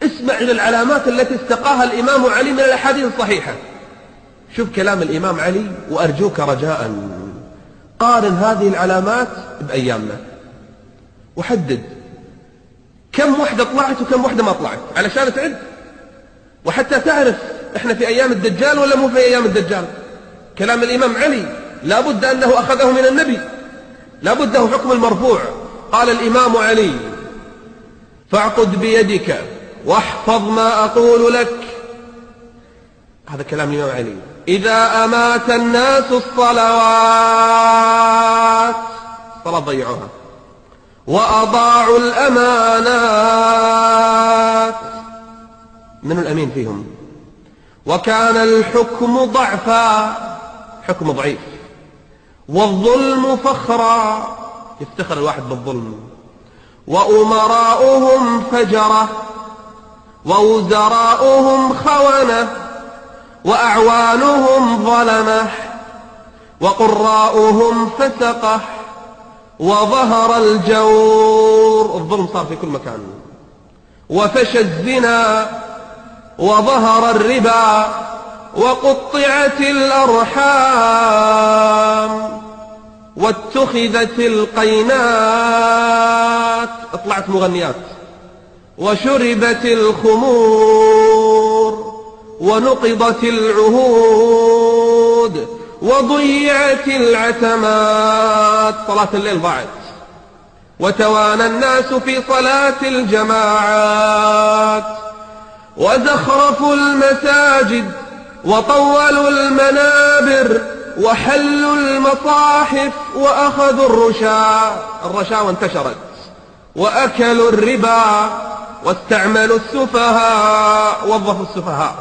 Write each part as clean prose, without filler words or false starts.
اسمع إلى العلامات التي استقاها الإمام علي من الأحاديث الصحيحة. شوف كلام الإمام علي، وأرجوك رجاء قارن هذه العلامات بأيامنا وحدد كم وحدة طلعت وكم وحدة ما طلعت علشان تعد، وحتى تعرف احنا في أيام الدجال ولا مو في أيام الدجال. كلام الإمام علي لابد أنه أخذه من النبي، لابد له حكم المرفوع. قال الإمام علي: فاعقد بيدك واحفظ ما أقول لك. هذا كلام الإمام علي. إذا أمات الناس الصلوات، الصلاة ضيعوها، وأضاعوا الأمانات، من الأمين فيهم؟ وكان الحكم ضعفا، حكم ضعيف، والظلم فخرا، يفتخر الواحد بالظلم، وأمراؤهم فجرة، ووزراؤهم خونة، وأعوانهم ظلمة، وقراؤهم فسقة، وظهر الجور، الظلم صار في كل مكان، وفشى الزنا، وظهر الربا، وقطعت الأرحام، واتخذت القينات، اطلعت مغنيات، وشربت الخمور، ونقضت العهود، وضيعت العتمات، صلاة الليل ضاعت، وتوانى الناس في صلاة الجماعات، وزخرفوا المساجد، وطولوا المنابر، وحلوا المصاحف، وأخذوا الرشاوى انتشرت، وأكلوا الربا، واستعملوا السفهاء، وظفوا السفهاء،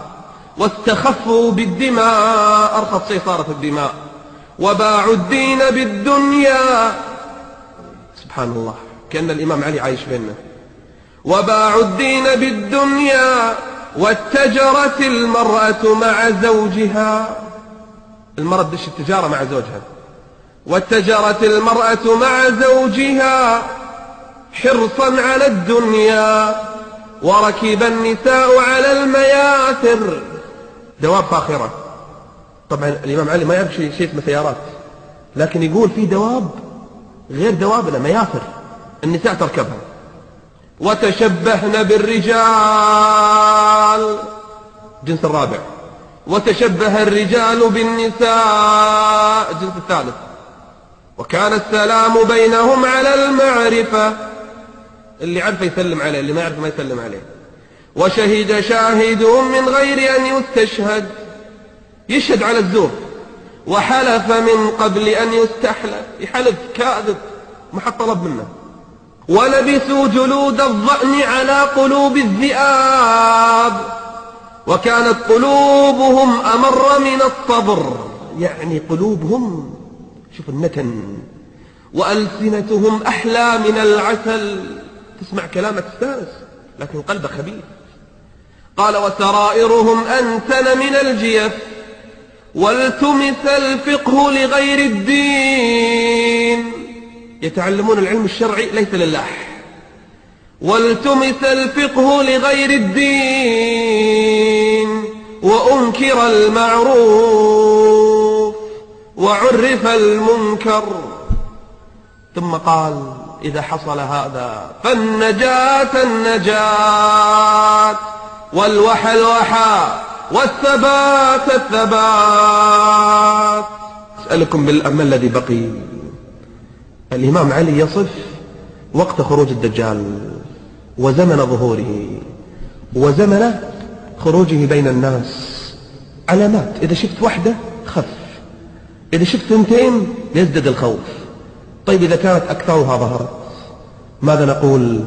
واستخفوا بالدماء، أرخص شيء صارت الدماء، وباعوا الدين بالدنيا. سبحان الله، كأن الإمام علي عايش بيننا. وباعوا الدين بالدنيا، واتجرت المرأة مع زوجها، المرأة تدش التجارة مع زوجها، واتجرت المرأة مع زوجها حرصا على الدنيا، وركب النساء على المياثر، دواب فاخرة. طبعا الإمام علي ما يعرف شيء اسمه سيارات، لكن يقول في دواب غير دوابنا، مياثر النساء تركبها. وتشبهن بالرجال، جنس الرابع، وتشبه الرجال بالنساء، الجنس الثالث، وكان السلام بينهم على المعرفة، اللي عرفه يسلم عليه، اللي ما يعرف ما يسلم عليه. وشهد شاهد من غير أن يستشهد، يشهد على الزور، وحلف من قبل أن يستحلف، يحلف كاذب ما حد طلب منه. ولبسوا جلود الضأن على قلوب الذئاب، وكانت قلوبهم أمر من الصبر، يعني قلوبهم شوف النتن، وألسنتهم أحلى من العسل، تسمع كلامك تستانس لكن قلبك خبيث. قال: وسرائرهم أنتن من الجيف، والتمس الفقه لغير الدين، يتعلمون العلم الشرعي ليس لله، والتمس الفقه لغير الدين، وأنكر المعروف، وعرف المنكر. ثم قال: إذا حصل هذا فالنجاة النجاة، والوحى الوحى، والثبات الثبات. أسألكم بالأمل الذي بقي. الإمام علي يصف وقت خروج الدجال، وزمن ظهوره، وزمن خروجه بين الناس. علامات، إذا شفت واحدة خف، إذا شفت ثنتين يزداد الخوف. طيب إذا كانت أكثرها ظهرت ماذا نقول؟